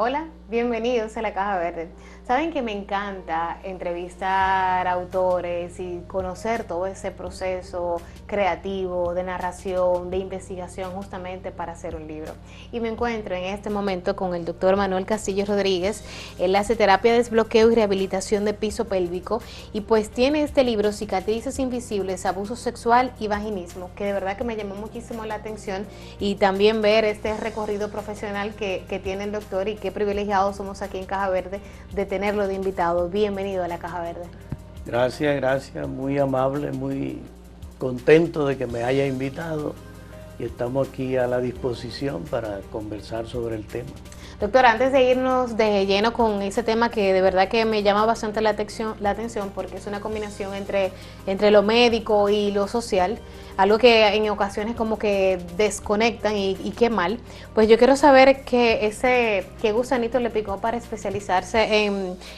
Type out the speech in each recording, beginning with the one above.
Hola, bienvenidos a la Caja Verde. Saben que me encanta entrevistar autores y conocer todo ese proceso creativo, de narración, de investigación, justamente para hacer un libro. Y me encuentro en este momento con el doctor Manuel Castillo Rodríguez. Él hace terapia de desbloqueo y rehabilitación de piso pélvico y pues tiene este libro, Cicatrices Invisibles, Abuso Sexual y Vaginismo, que de verdad que me llamó muchísimo la atención, y también ver este recorrido profesional que tiene el doctor, y qué privilegiados somos aquí en Caja Verde de tenerlo de invitado. Bienvenido a la Caja Verde. Gracias, muy amable, muy contento de que me haya invitado y estamos aquí a la disposición para conversar sobre el tema. Doctor, antes de irnos de lleno con ese tema que de verdad que me llama bastante la atención porque es una combinación entre lo médico y lo social, algo que en ocasiones como que desconectan y qué mal, pues yo quiero saber qué gusanito le picó para especializarse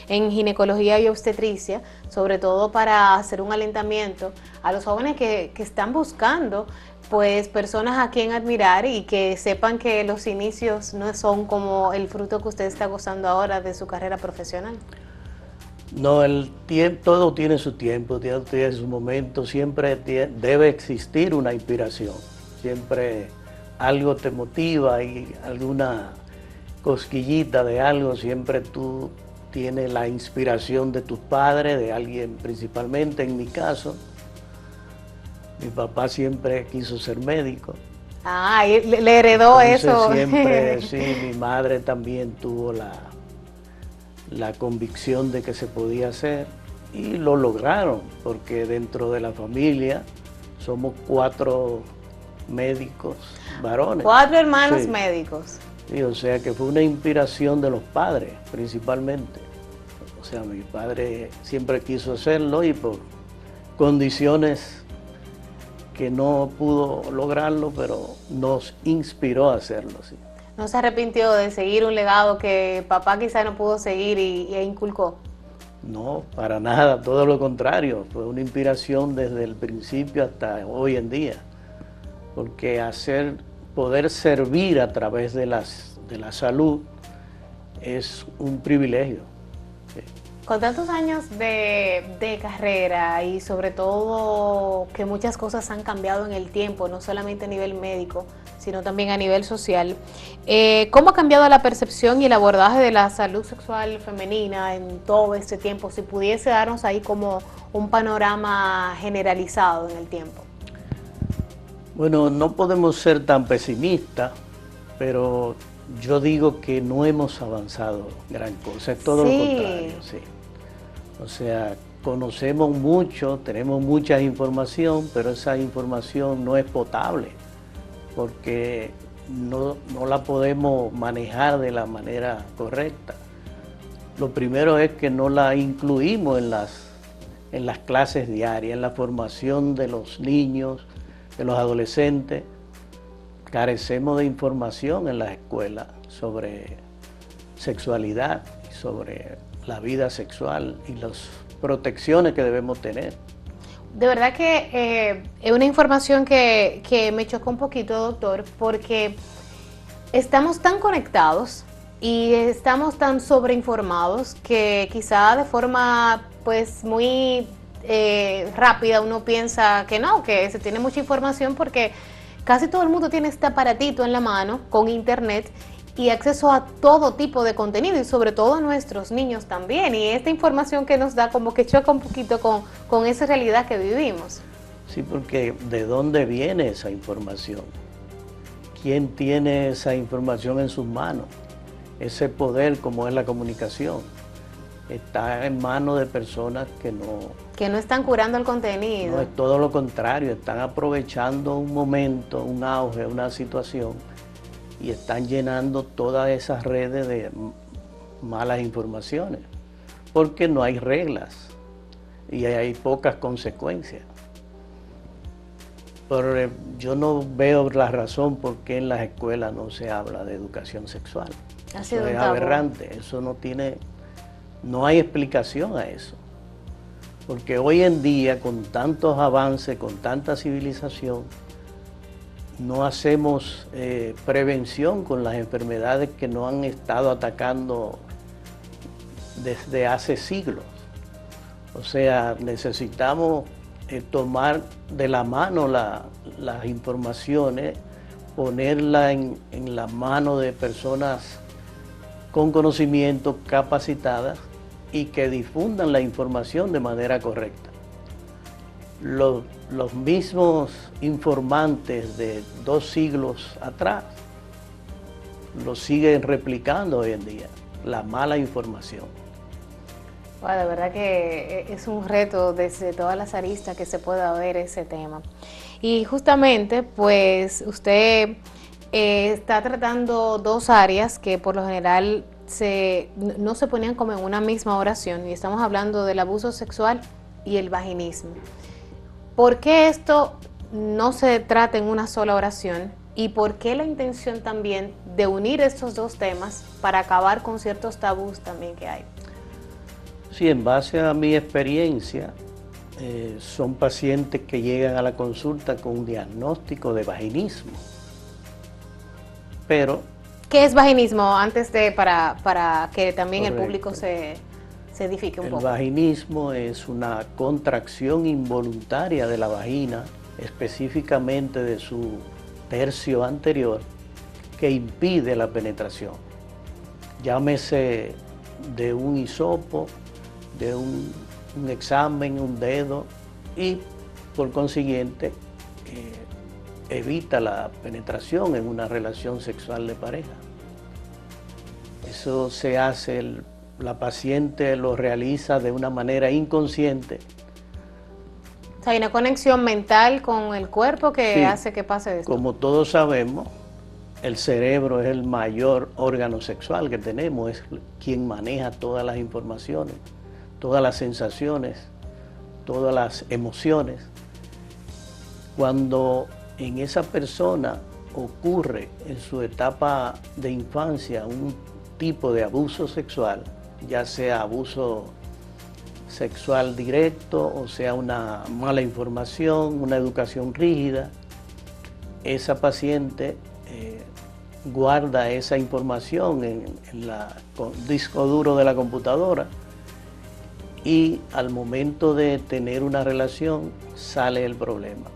en ginecología y obstetricia, sobre todo para hacer un alentamiento a los jóvenes que están buscando pues personas a quien admirar, y que sepan que los inicios no son como el fruto que usted está gozando ahora de su carrera profesional. No, todo tiene su tiempo, todo tiene su momento, siempre debe existir una inspiración, siempre algo te motiva y alguna cosquillita de algo, siempre tú tienes la inspiración de tus padres, de alguien principalmente, en mi caso. Mi papá siempre quiso ser médico. Ah, y le heredó Entonces, eso. siempre, sí, mi madre también tuvo la convicción de que se podía hacer y lo lograron, porque dentro de la familia somos 4 médicos varones. 4 hermanos Sí. médicos. Sí, o sea que fue una inspiración de los padres principalmente. O sea, mi padre siempre quiso hacerlo y por condiciones que no pudo lograrlo, pero nos inspiró a hacerlo, sí. ¿No se arrepintió de seguir un legado que papá quizá no pudo seguir e inculcó? No, para nada, todo lo contrario, fue una inspiración desde el principio hasta hoy en día, porque poder servir a través de la salud es un privilegio. Sí. Con tantos años de carrera, y sobre todo que muchas cosas han cambiado en el tiempo, no solamente a nivel médico, sino también a nivel social, ¿cómo ha cambiado la percepción y el abordaje de la salud sexual femenina en todo este tiempo? Si pudiese darnos ahí como un panorama generalizado en el tiempo. Bueno, no podemos ser tan pesimistas, pero yo digo que no hemos avanzado gran cosa, es todo lo contrario, sí. O sea, conocemos mucho, tenemos mucha información, pero esa información no es potable, porque no la podemos manejar de la manera correcta. Lo primero es que no la incluimos en las clases diarias, en la formación de los niños, de los adolescentes. Carecemos de información en las escuelas sobre sexualidad, sobre la vida sexual y las protecciones que debemos tener. De verdad que es una información que me chocó un poquito, doctor, porque estamos tan conectados y estamos tan sobreinformados que quizá de forma pues muy rápida uno piensa que no, que se tiene mucha información, porque casi todo el mundo tiene este aparatito en la mano con internet y acceso a todo tipo de contenido, y sobre todo a nuestros niños también, y esta información que nos da como que choca un poquito con esa realidad que vivimos. Sí, porque ¿de dónde viene esa información? ¿Quién tiene esa información en sus manos? Ese poder, como es la comunicación, está en manos de personas que no están curando el contenido. No, es todo lo contrario, están aprovechando un momento, un auge, una situación, y están llenando todas esas redes de malas informaciones, porque no hay reglas y hay pocas consecuencias. Pero yo no veo la razón por qué en las escuelas no se habla de educación sexual. Eso es aberrante, eso no hay explicación a eso. Porque hoy en día, con tantos avances, con tanta civilización, no hacemos prevención con las enfermedades que nos han estado atacando desde hace siglos. O sea, necesitamos tomar de la mano las informaciones, ponerla en la mano de personas con conocimiento, capacitadas y que difundan la información de manera correcta. Los mismos informantes de 2 siglos atrás lo siguen replicando hoy en día, la mala información. Bueno, de verdad que es un reto desde todas las aristas que se pueda ver ese tema. Y justamente, pues, usted está tratando 2 áreas que por lo general no se ponían como en una misma oración, y estamos hablando del abuso sexual y el vaginismo. ¿Por qué esto no se trata en una sola oración? ¿Y por qué la intención también de unir estos 2 temas para acabar con ciertos tabús también que hay? Sí, en base a mi experiencia, son pacientes que llegan a la consulta con un diagnóstico de vaginismo. Pero ¿qué es vaginismo? Antes de, para que también correcto, el público se edifique un poco. El vaginismo es una contracción involuntaria de la vagina, específicamente de su tercio anterior, que impide la penetración. Llámese de un hisopo, de un examen, un dedo, y por consiguiente evita la penetración en una relación sexual de pareja. Eso se hace, la paciente lo realiza de una manera inconsciente. O sea, hay una conexión mental con el cuerpo que sí, hace que pase esto. Como todos sabemos, el cerebro es el mayor órgano sexual que tenemos, es quien maneja todas las informaciones, todas las sensaciones, todas las emociones. Cuando en esa persona ocurre en su etapa de infancia un tipo de abuso sexual, ya sea abuso sexual directo o sea una mala información, una educación rígida, esa paciente guarda esa información en el disco duro de la computadora, y al momento de tener una relación sale el problema.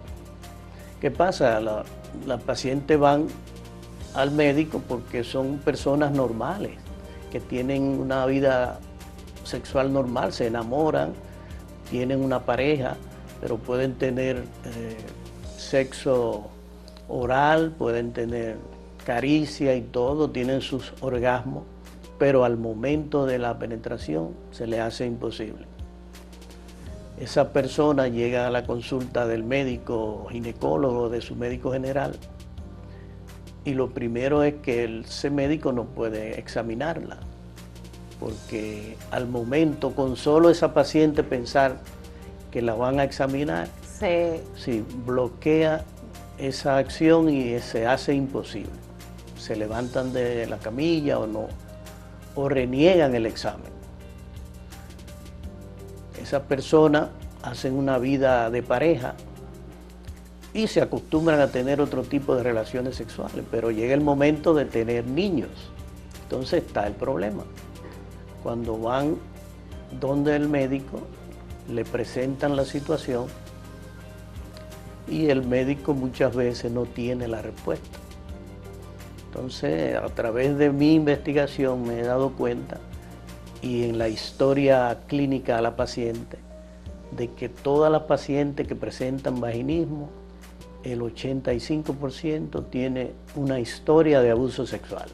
¿Qué pasa? Las pacientes van al médico porque son personas normales, que tienen una vida sexual normal, se enamoran, tienen una pareja, pero pueden tener sexo oral, pueden tener caricia y todo, tienen sus orgasmos, pero al momento de la penetración se les hace imposible. Esa persona llega a la consulta del médico ginecólogo, de su médico general, y lo primero es que ese médico no puede examinarla, porque al momento, con solo esa paciente pensar que la van a examinar, sí, bloquea esa acción y se hace imposible. Se levantan de la camilla o reniegan el examen. Esas personas hacen una vida de pareja y se acostumbran a tener otro tipo de relaciones sexuales, pero llega el momento de tener niños. Entonces está el problema. Cuando van donde el médico, le presentan la situación y el médico muchas veces no tiene la respuesta. Entonces, a través de mi investigación me he dado cuenta, y en la historia clínica de la paciente, de que todas las pacientes que presentan vaginismo, el 85% tiene una historia de abuso sexual.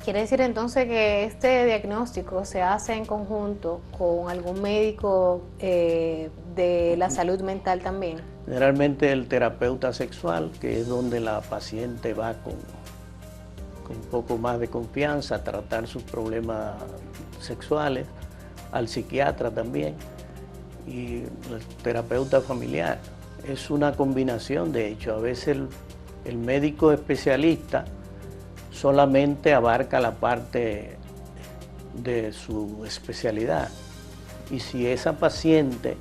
¿Quiere decir entonces que este diagnóstico se hace en conjunto con algún médico de la salud mental también? Generalmente el terapeuta sexual, que es donde la paciente va con un poco más de confianza a tratar sus problemas sexuales, al psiquiatra también, y el terapeuta familiar. Es una combinación, de hecho. A veces el médico especialista solamente abarca la parte de su especialidad, y si esa paciente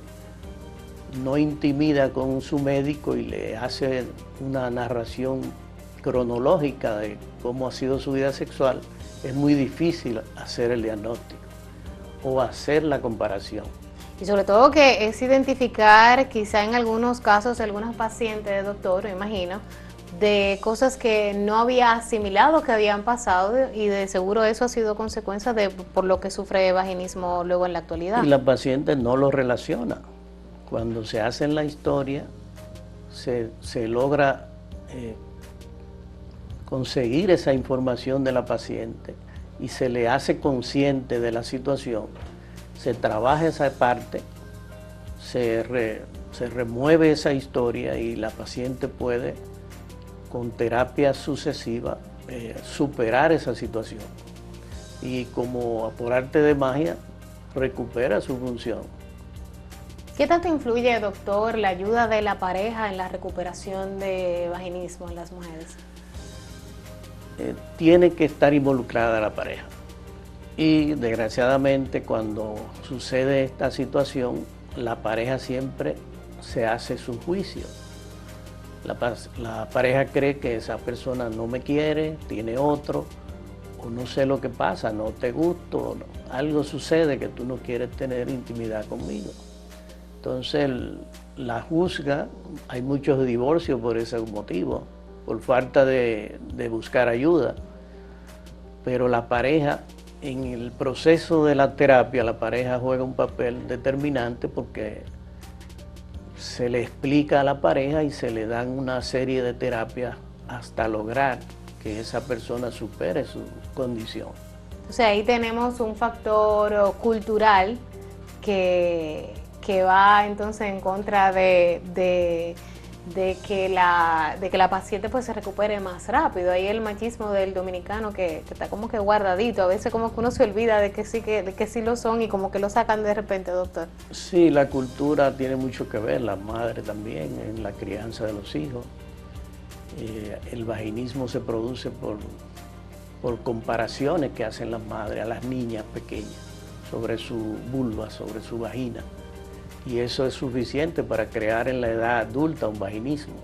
no intimida con su médico y le hace una narración cronológica de cómo ha sido su vida sexual, es muy difícil hacer el diagnóstico o hacer la comparación. Y sobre todo que es identificar quizá en algunos casos, algunos pacientes, doctor, me imagino, de cosas que no había asimilado que habían pasado y de seguro eso ha sido consecuencia de por lo que sufre vaginismo luego en la actualidad. Y la paciente no lo relaciona. Cuando se hace en la historia, se logra conseguir esa información de la paciente y se le hace consciente de la situación, se trabaja esa parte, se remueve esa historia y la paciente puede, con terapia sucesiva, superar esa situación. Y como por arte de magia, recupera su función. ¿Qué tanto influye, doctor, la ayuda de la pareja en la recuperación de vaginismo en las mujeres? Tiene que estar involucrada la pareja. Y desgraciadamente cuando sucede esta situación, la pareja siempre se hace su juicio. La pareja cree que esa persona no me quiere, tiene otro, o no sé lo que pasa, no te gusto, algo sucede que tú no quieres tener intimidad conmigo. Entonces la juzga, hay muchos divorcios por ese motivo, por falta de buscar ayuda, pero la pareja, en el proceso de la terapia, la pareja juega un papel determinante porque se le explica a la pareja y se le dan una serie de terapias hasta lograr que esa persona supere su condición. O sea, ahí tenemos un factor cultural que va entonces en contra de que la paciente pues se recupere más rápido. Ahí el machismo del dominicano que está como que guardadito, a veces como que uno se olvida de que sí lo son y como que lo sacan de repente, doctor. Sí, la cultura tiene mucho que ver, la madre también, en la crianza de los hijos. El vaginismo se produce por comparaciones que hacen las madres a las niñas pequeñas sobre su vulva, sobre su vagina. Y eso es suficiente para crear en la edad adulta un vaginismo.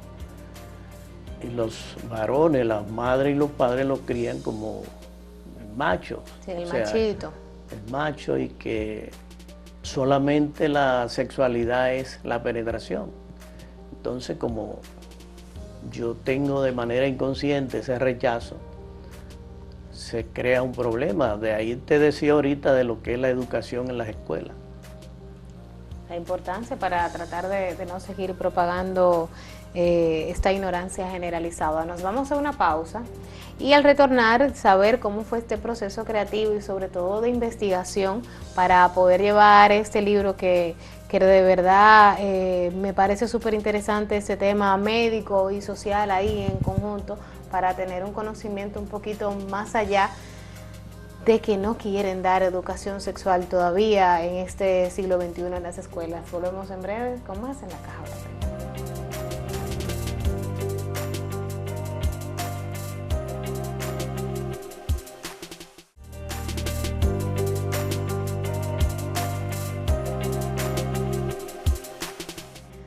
Y los varones, las madres y los padres los crían como el macho. Sí, el machito. El macho, y que solamente la sexualidad es la penetración. Entonces, como yo tengo de manera inconsciente ese rechazo, se crea un problema. De ahí te decía ahorita de lo que es la educación en las escuelas. La importancia para tratar de no seguir propagando esta ignorancia generalizada. Nos vamos a una pausa y al retornar saber cómo fue este proceso creativo y sobre todo de investigación para poder llevar este libro que de verdad me parece súper interesante, ese tema médico y social ahí en conjunto, para tener un conocimiento un poquito más allá de que no quieren dar educación sexual todavía en este siglo XXI en las escuelas. Volvemos en breve con más en La Caja Breve.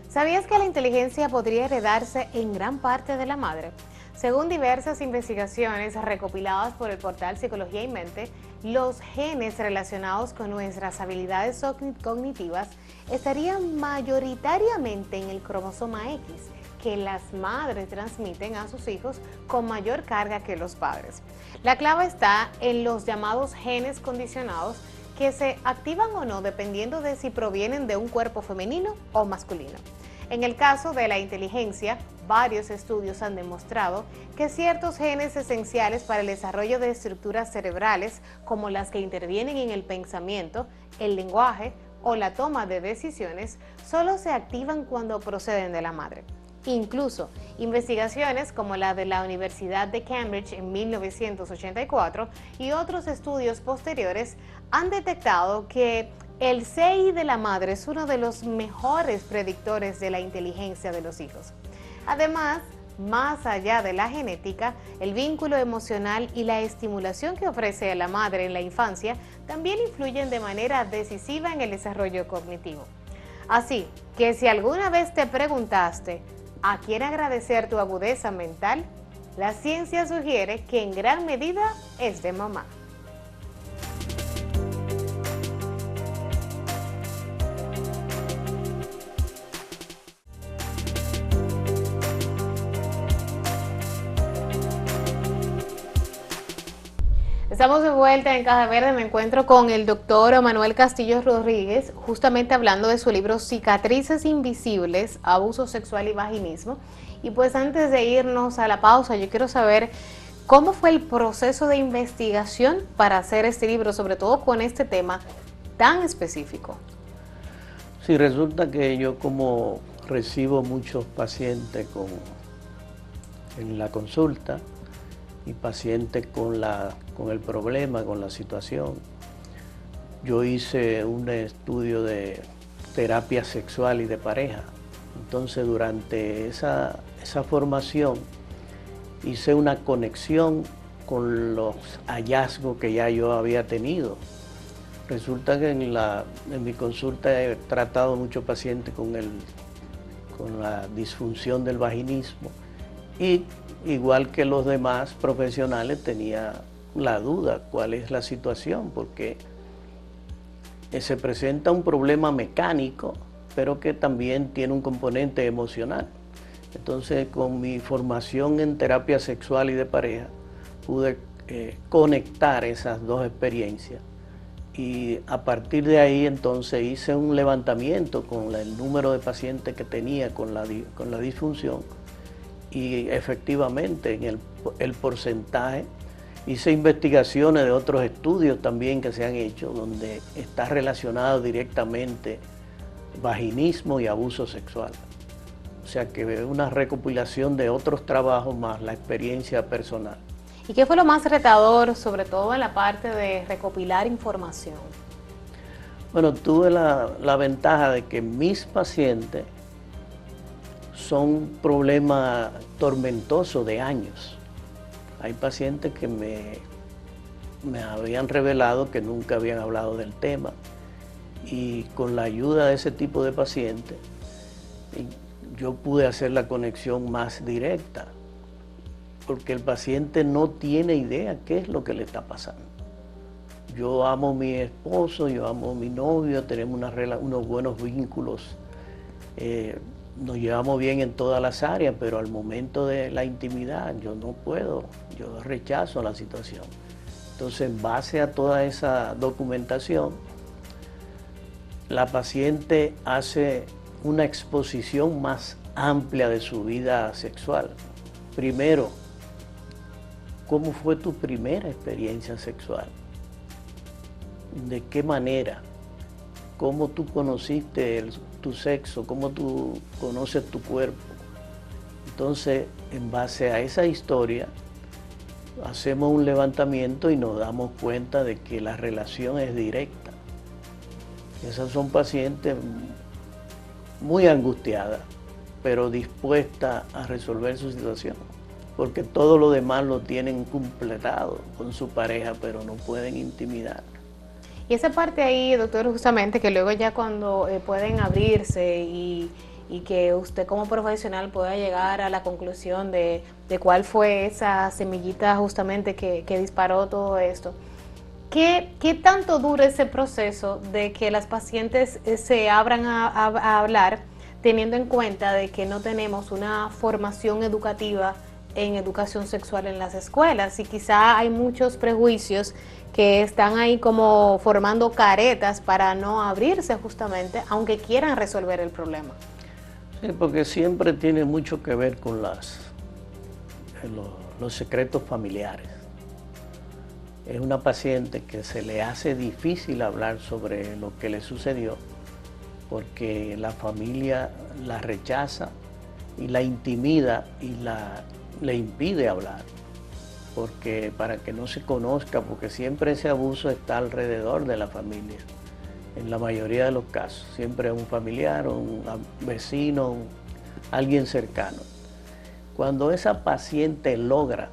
¿Sabías que la inteligencia podría heredarse en gran parte de la madre? Según diversas investigaciones recopiladas por el portal Psicología y Mente, los genes relacionados con nuestras habilidades cognitivas estarían mayoritariamente en el cromosoma X, que las madres transmiten a sus hijos con mayor carga que los padres. La clave está en los llamados genes condicionados, que se activan o no dependiendo de si provienen de un cuerpo femenino o masculino. En el caso de la inteligencia, varios estudios han demostrado que ciertos genes esenciales para el desarrollo de estructuras cerebrales, como las que intervienen en el pensamiento, el lenguaje o la toma de decisiones, solo se activan cuando proceden de la madre. Incluso, investigaciones como la de la Universidad de Cambridge en 1984 y otros estudios posteriores han detectado que el CI de la madre es uno de los mejores predictores de la inteligencia de los hijos. Además, más allá de la genética, el vínculo emocional y la estimulación que ofrece a la madre en la infancia también influyen de manera decisiva en el desarrollo cognitivo. Así que si alguna vez te preguntaste a quién agradecer tu agudeza mental, la ciencia sugiere que en gran medida es de mamá. Estamos de vuelta en Caja Verde. Me encuentro con el doctor Manuel Castillo Rodríguez, justamente hablando de su libro Cicatrices Invisibles, Abuso Sexual y Vaginismo. Y pues antes de irnos a la pausa, yo quiero saber cómo fue el proceso de investigación para hacer este libro, sobre todo con este tema tan específico. Sí, resulta que yo como recibo muchos pacientes en la consulta, y pacientes con el problema, con la situación. Yo hice un estudio de terapia sexual y de pareja. Entonces, durante esa formación, hice una conexión con los hallazgos que ya yo había tenido. Resulta que en mi consulta he tratado muchos pacientes con la disfunción del vaginismo, y igual que los demás profesionales tenía la duda cuál es la situación, porque se presenta un problema mecánico, pero que también tiene un componente emocional. Entonces, con mi formación en terapia sexual y de pareja, pude conectar esas dos experiencias, y a partir de ahí entonces hice un levantamiento con el número de pacientes que tenía con la disfunción, y efectivamente en el porcentaje. Hice investigaciones de otros estudios también que se han hecho donde está relacionado directamente vaginismo y abuso sexual. O sea que es una recopilación de otros trabajos más la experiencia personal. ¿Y qué fue lo más retador, sobre todo en la parte de recopilar información? Bueno, tuve la ventaja de que mis pacientes son problemas tormentosos de años. Hay pacientes que me habían revelado que nunca habían hablado del tema, y con la ayuda de ese tipo de pacientes yo pude hacer la conexión más directa, porque el paciente no tiene idea qué es lo que le está pasando. Yo amo a mi esposo, yo amo a mi novio, tenemos unos buenos vínculos, nos llevamos bien en todas las áreas, pero al momento de la intimidad yo no puedo, yo rechazo la situación. Entonces, en base a toda esa documentación, la paciente hace una exposición más amplia de su vida sexual. Primero, ¿cómo fue tu primera experiencia sexual? ¿De qué manera? ¿Cómo tú conociste tu sexo? ¿Cómo tú conoces tu cuerpo? Entonces, en base a esa historia, hacemos un levantamiento y nos damos cuenta de que la relación es directa. Esas son pacientes muy angustiadas, pero dispuestas a resolver su situación, porque todo lo demás lo tienen completado con su pareja, pero no pueden intimidar. Y esa parte ahí, doctor, justamente que luego ya cuando pueden abrirse y que usted como profesional pueda llegar a la conclusión de cuál fue esa semillita justamente que disparó todo esto. ¿Qué tanto dura ese proceso de que las pacientes se abran a hablar, teniendo en cuenta de que no tenemos una formación educativa en educación sexual en las escuelas, y quizá hay muchos prejuicios que están ahí como formando caretas para no abrirse justamente, aunque quieran resolver el problema? Sí, porque siempre tiene mucho que ver con los secretos familiares. Es una paciente que se le hace difícil hablar sobre lo que le sucedió, porque la familia la rechaza y la intimida y le impide hablar, porque para que no se conozca, porque siempre ese abuso está alrededor de la familia, en la mayoría de los casos, siempre es un familiar, un vecino, alguien cercano. Cuando esa paciente logra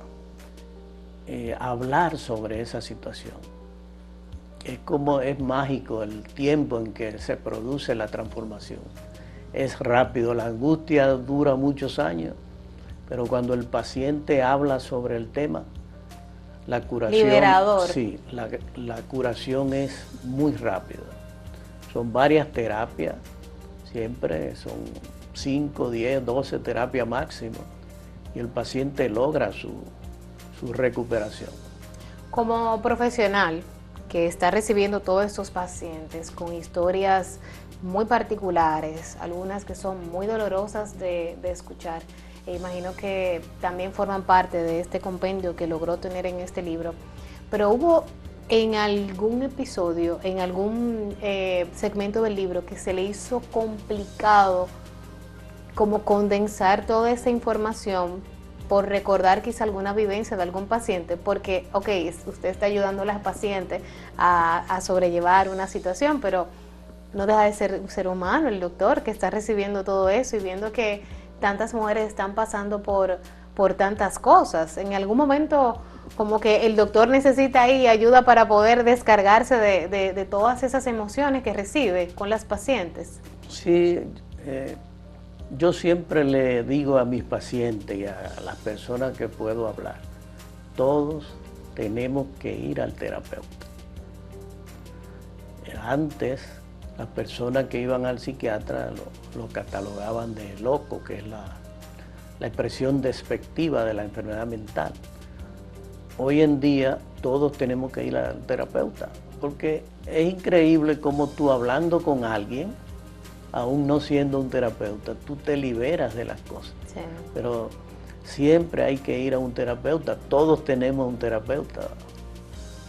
hablar sobre esa situación, es mágico el tiempo en que se produce la transformación. Es rápido, la angustia dura muchos años, pero cuando el paciente habla sobre el tema, la curación, liberador. Sí, la curación es muy rápida. Son varias terapias, siempre son 5, 10, 12 terapias máximo, y el paciente logra su recuperación. Como profesional que está recibiendo todos estos pacientes con historias muy particulares, algunas que son muy dolorosas de escuchar, e imagino que también forman parte de este compendio que logró tener en este libro, pero hubo en algún episodio, en algún segmento del libro que se le hizo complicado como condensar toda esa información por recordar quizá alguna vivencia de algún paciente, porque, ok, usted está ayudando a las pacientes a sobrellevar una situación, pero no deja de ser un ser humano, el doctor, que está recibiendo todo eso y viendo que tantas mujeres están pasando por tantas cosas. En algún momento, como que el doctor necesita ahí ayuda para poder descargarse de todas esas emociones que recibe con las pacientes. Sí, yo siempre le digo a mis pacientes y a las personas que puedo hablar, todos tenemos que ir al terapeuta. Antes, las personas que iban al psiquiatra lo catalogaban de loco, que es la expresión despectiva de la enfermedad mental. Hoy en día todos tenemos que ir al terapeuta, porque es increíble cómo tú, hablando con alguien, aún no siendo un terapeuta, tú te liberas de las cosas. Sí. Pero siempre hay que ir a un terapeuta, todos tenemos un terapeuta.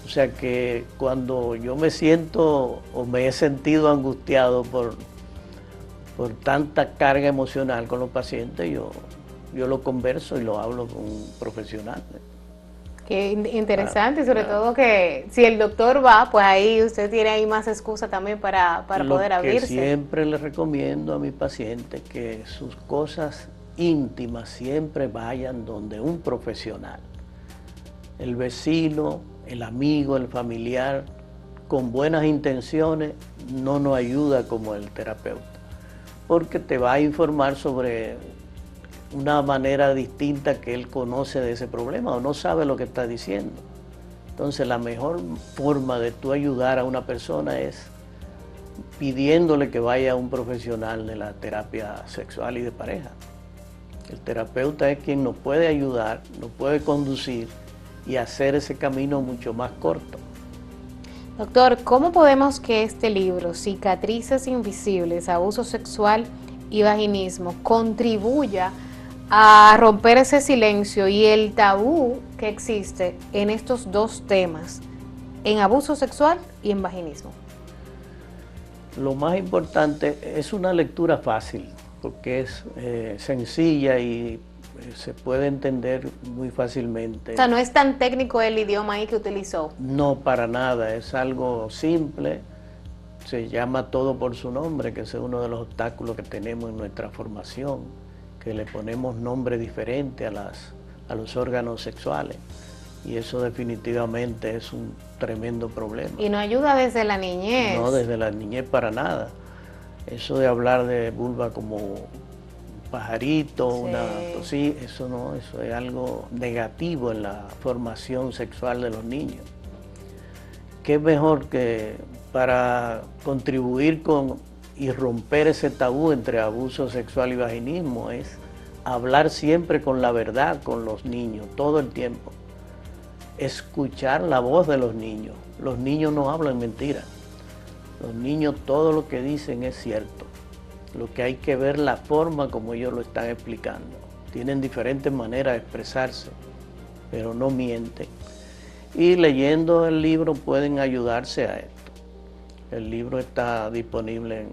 O sea que cuando yo me siento o me he sentido angustiado por tanta carga emocional con los pacientes, yo lo converso y lo hablo con un profesional. Qué interesante, sobre todo que si el doctor va, pues ahí usted tiene ahí más excusa también para poder abrirse. Lo que siempre le recomiendo a mis pacientes que sus cosas íntimas siempre vayan donde un profesional. El vecino, el amigo, el familiar, con buenas intenciones, no nos ayuda como el terapeuta, porque te va a informar sobre una manera distinta que él conoce de ese problema o no sabe lo que está diciendo. Entonces la mejor forma de tú ayudar a una persona es pidiéndole que vaya a un profesional de la terapia sexual y de pareja. El terapeuta es quien nos puede ayudar, nos puede conducir y hacer ese camino mucho más corto. Doctor, ¿cómo podemos que este libro, Cicatrices Invisibles, Abuso Sexual y Vaginismo, contribuya a romper ese silencio y el tabú que existe en estos dos temas, en abuso sexual y en vaginismo? Lo más importante es una lectura fácil, porque es sencilla y se puede entender muy fácilmente. O sea, no es tan técnico el idioma ahí que utilizó. No, para nada, es algo simple. Se llama todo por su nombre, que ese es uno de los obstáculos que tenemos en nuestra formación, que le ponemos nombre diferente a los órganos sexuales, y eso definitivamente es un tremendo problema. Y no ayuda desde la niñez. No, desde la niñez para nada. Eso de hablar de vulva como un pajarito, sí. Eso no, eso es algo negativo en la formación sexual de los niños. ¿Qué mejor que para contribuir y romper ese tabú entre abuso sexual y vaginismo? Es hablar siempre con la verdad con los niños, todo el tiempo. Escuchar la voz de los niños. Los niños no hablan mentiras. Los niños, todo lo que dicen es cierto. Lo que hay que ver la forma como ellos lo están explicando. Tienen diferentes maneras de expresarse, pero no mienten. Y leyendo el libro pueden ayudarse a esto. El libro está disponible en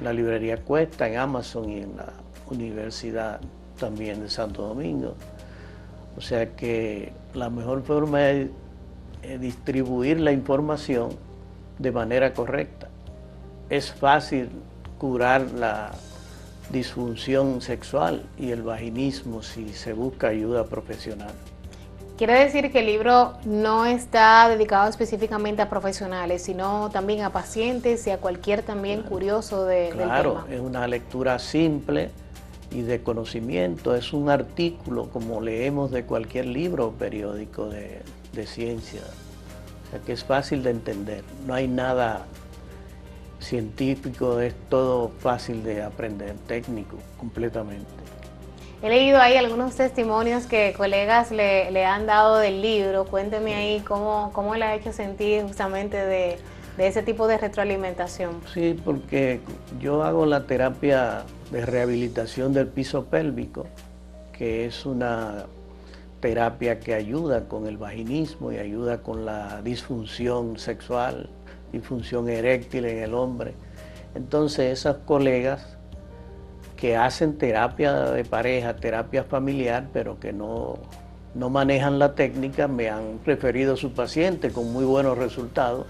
la librería Cuesta, en Amazon y en la Universidad también de Santo Domingo. O sea que la mejor forma es distribuir la información de manera correcta. Es fácil curar la disfunción sexual y el vaginismo si se busca ayuda profesional. Quiere decir que el libro no está dedicado específicamente a profesionales, sino también a pacientes y a cualquier también curioso del tema. Claro, es una lectura simple y de conocimiento, es un artículo como leemos de cualquier libro o periódico de ciencia, o sea que es fácil de entender, no hay nada científico, es todo fácil de aprender, técnico completamente. He leído ahí algunos testimonios que colegas le han dado del libro. Cuénteme ahí cómo le ha hecho sentir justamente de ese tipo de retroalimentación. Sí, porque yo hago la terapia de rehabilitación del piso pélvico, que es una terapia que ayuda con el vaginismo y ayuda con la disfunción sexual, disfunción eréctil en el hombre. Entonces esas colegas que hacen terapia de pareja, terapia familiar, pero que no manejan la técnica, me han referido a su paciente con muy buenos resultados.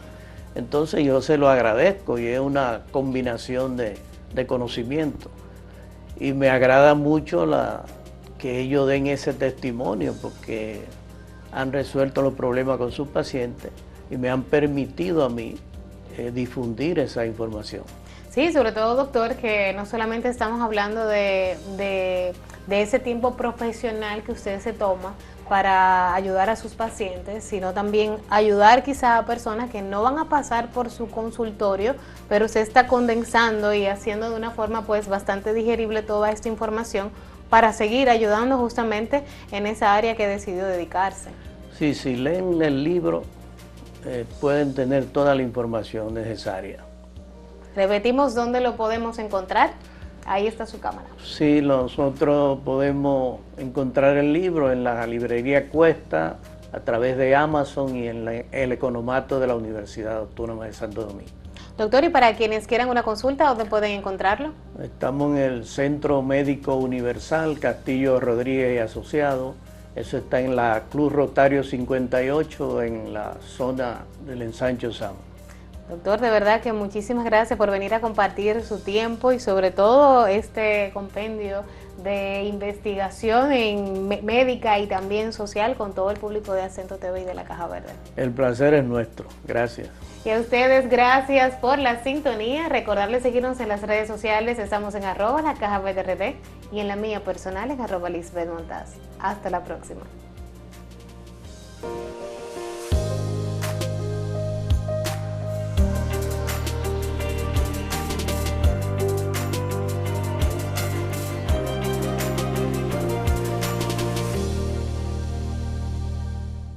Entonces yo se lo agradezco y es una combinación de conocimiento. Y me agrada mucho que ellos den ese testimonio porque han resuelto los problemas con sus pacientes y me han permitido a mí difundir esa información. Sí, sobre todo, doctor, que no solamente estamos hablando de ese tiempo profesional que usted se toma para ayudar a sus pacientes, sino también ayudar quizá a personas que no van a pasar por su consultorio, pero usted está condensando y haciendo de una forma pues bastante digerible toda esta información para seguir ayudando justamente en esa área que decidió dedicarse. Sí, si leen el libro pueden tener toda la información necesaria. Repetimos dónde lo podemos encontrar. Ahí está su cámara. Sí, nosotros podemos encontrar el libro en la librería Cuesta, a través de Amazon y en el economato de la Universidad Autónoma de Santo Domingo. Doctor, y para quienes quieran una consulta, ¿dónde pueden encontrarlo? Estamos en el Centro Médico Universal Castillo Rodríguez y Asociados. Eso está en la Club Rotario 58, en la zona del Ensancho Sama. Doctor, de verdad que muchísimas gracias por venir a compartir su tiempo y sobre todo este compendio de investigación médica y también social con todo el público de Acento TV y de la Caja Verde. El placer es nuestro. Gracias. Y a ustedes, gracias por la sintonía. Recordarles seguirnos en las redes sociales. Estamos en @lacajaverderd y en la mía personal en @Lisbeth Montaz. Hasta la próxima.